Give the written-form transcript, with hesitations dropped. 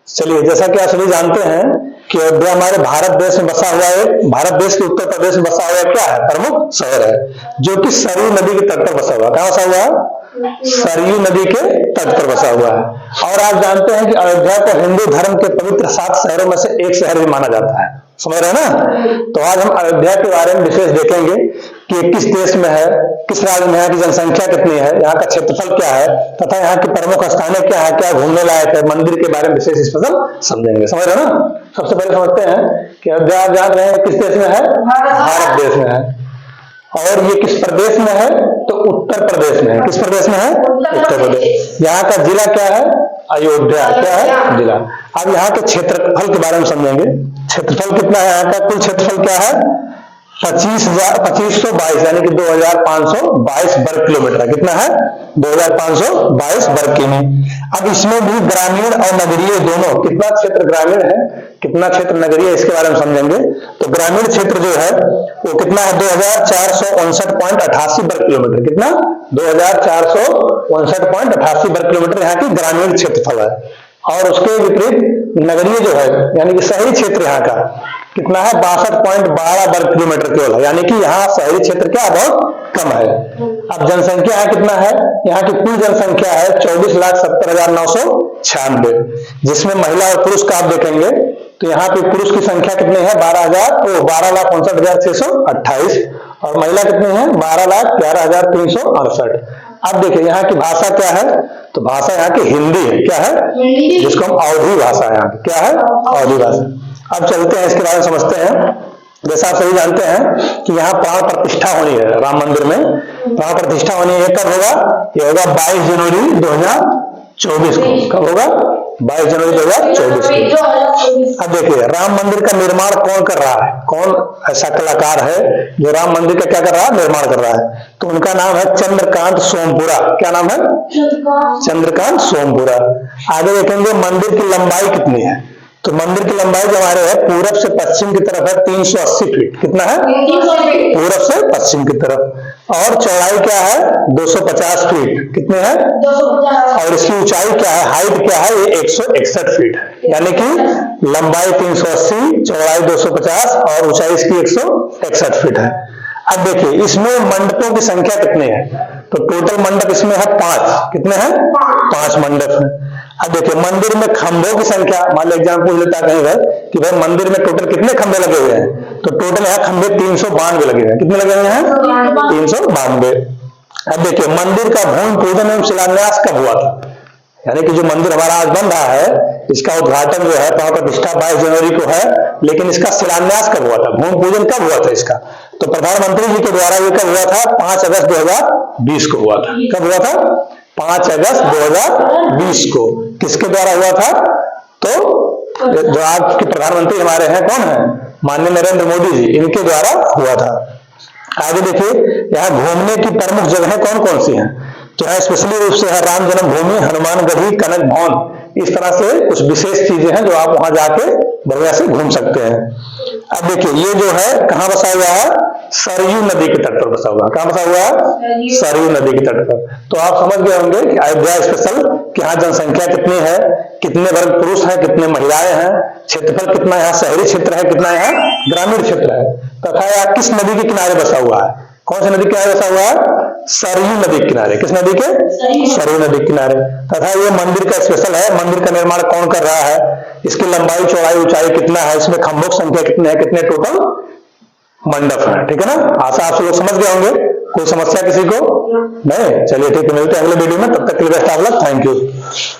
चलिए, जैसा कि आप सभी जानते हैं कि अयोध्या हमारे भारत देश में बसा हुआ है, भारत देश के उत्तर प्रदेश में बसा हुआ क्या है, प्रमुख शहर है, जो कि सरयू नदी के तट पर बसा हुआ है। कहाँ बसा हुआ है? सरयू नदी के तट पर बसा हुआ है। और आप जानते हैं कि अयोध्या को हिंदू धर्म के पवित्र 7 शहरों में से एक शहर भी माना जाता है। समझ रहे हैं ना? तो आज हम अयोध्या के बारे में विशेष देखेंगे कि किस देश में है, किस राज्य में है, की जनसंख्या कितनी है, यहाँ का क्षेत्रफल क्या है, तथा यहाँ की प्रमुख स्थानें क्या है, क्या घूमने लायक है, मंदिर के बारे में विशेष स्पेशल समझेंगे। समझ रहे हैं ना? सबसे पहले समझते हैं कि अयोध्या आप जान रहे हैं किस देश में है, भारत देश में है। और ये किस प्रदेश में है, तो उत्तर प्रदेश में है। किस प्रदेश में है? उत्तर प्रदेश। यहाँ का जिला क्या है? अयोध्या। क्या है? जिला। अब यहाँ के क्षेत्रफल के बारे में समझेंगे। क्षेत्रफल कितना है यहाँ का? कुल क्षेत्रफल क्या है? 2522 यानी कि 2522 वर्ग किलोमीटर। कितना है? 2522 वर्ग किमी। अब इसमें भी ग्रामीण और नगरीय दोनों, कितना क्षेत्र ग्रामीण है, कितना क्षेत्र नगरीय है, इसके बारे में समझेंगे। तो ग्रामीण क्षेत्र जो है वो कितना है? 2459.88 वर्ग किलोमीटर। कितना? 2459.88 वर्ग किलोमीटर यहाँ की ग्रामीण क्षेत्रफल है। और उसके विपरीत नगरीय जो है यानी कि शहरी क्षेत्र यहाँ का कितना है? 62.12 वर्ग किलोमीटर केवल है। यानी कि यहाँ शहरी क्षेत्र क्या बहुत कम है। अब जनसंख्या है कितना है? यहाँ की कुल जनसंख्या है 24,70,996, जिसमें महिला और पुरुष का आप देखेंगे तो यहाँ पे पुरुष की संख्या कितनी है? 12,59,628 और महिला कितनी है? 12,11,368। अब देखिए यहाँ की भाषा क्या है, तो भाषा यहाँ की हिंदी है। क्या है? जिसको हम अवधी भाषा है यहाँ की। क्या है? अवधी भाषा। अब चलते हैं इसके बारे में समझते हैं। जैसा आप सभी जानते हैं कि यहाँ प्राण प्रतिष्ठा होनी है राम मंदिर में। प्राण प्रतिष्ठा होनी है, कब होगा? ये होगा 22 जनवरी 2024 को। कब होगा? 22 जनवरी 2024 को। अब देखिए राम मंदिर का निर्माण कौन कर रहा है? कौन ऐसा कलाकार है जो राम मंदिर का क्या कर रहा है? निर्माण कर रहा है। तो उनका नाम है चंद्रकांत सोमपुरा। क्या नाम है? चंद्रकांत सोमपुरा। आगे देखेंगे मंदिर की लंबाई कितनी है, तो मंदिर की लंबाई जो हमारे है पूरब से पश्चिम की तरफ है 380 फीट। कितना है? पूरब से पश्चिम की तरफ। और चौड़ाई क्या है? 250 फीट। कितने हैं? 250। और इसकी ऊंचाई क्या है? हाइट क्या है? ये 161 फीट। यानी कि लंबाई 380, चौड़ाई 250 और ऊंचाई इसकी 161 फीट है। अब देखिए इसमें मंडपों की संख्या कितनी है, तो टोटल मंडप इसमें है 5। कितने हैं? 5 मंडप है। अब देखिए मंदिर में खंभों की संख्या, मान लो एग्जाम पूछ लेता कहीं है कि भाई मंदिर में टोटल कितने खंभे लगे हुए हैं, तो टोटल यहाँ खंभे 392 लगे हुए हैं। कितने लगे हुए हैं? 392। अब देखिए मंदिर का भूमि पूजन एवं शिलान्यास कब हुआ था, यानी कि जो मंदिर हमारा आज बन रहा है इसका उद्घाटन जो है प्राण प्रतिष्ठा 22 जनवरी को है, लेकिन इसका शिलान्यास कब हुआ था, भूमि पूजन कब हुआ था इसका, तो प्रधानमंत्री जी के द्वारा ये कब हुआ था? 5 अगस्त 2020 को हुआ था। कब हुआ था? 5 अगस्त 2020 को। किसके द्वारा हुआ था? तो जो आज के प्रधानमंत्री हमारे हैं कौन है? माननीय नरेंद्र मोदी जी, इनके द्वारा हुआ था। आगे देखिए यहाँ घूमने की प्रमुख जगहें कौन कौन सी हैं, तो है स्पेशली रूप से है राम जन्मभूमि, हनुमानगढ़ी, कनक भवन। इस तरह से कुछ विशेष चीजें हैं जो आप वहां जाके बढ़िया से घूम सकते हैं। अब देखिए ये जो है कहां बसा हुआ है? सरयू नदी के तट पर बसा हुआ है। कहां बसा हुआ है? सरयू नदी के तट पर। तो आप समझ गए होंगे कि अयोध्या स्पेशल कि यहाँ जनसंख्या कितनी है, कितने वर्ग पुरुष हैं, कितने महिलाएं हैं, क्षेत्रफल कितना यहाँ शहरी क्षेत्र है, कितना यहाँ ग्रामीण क्षेत्र है, तथा यह किस नदी के किनारे बसा हुआ है? कौन सी नदी के किनारे बसा हुआ है? सरयू नदी के किनारे। किस नदी के? सरयू नदी के किनारे। तथा ये मंदिर का स्पेशल है, मंदिर का निर्माण कौन कर रहा है, इसकी लंबाई चौड़ाई ऊंचाई कितना है, इसमें खंभों की संख्या कितनी है, कितने टोटल मंडप है। ठीक है ना? आशा आप लोग समझ गए होंगे। कोई समस्या किसी को नहीं? चलिए ठीक है, मिलते हैं अगले वीडियो में। तब तक के लिए best of luck. Thank you.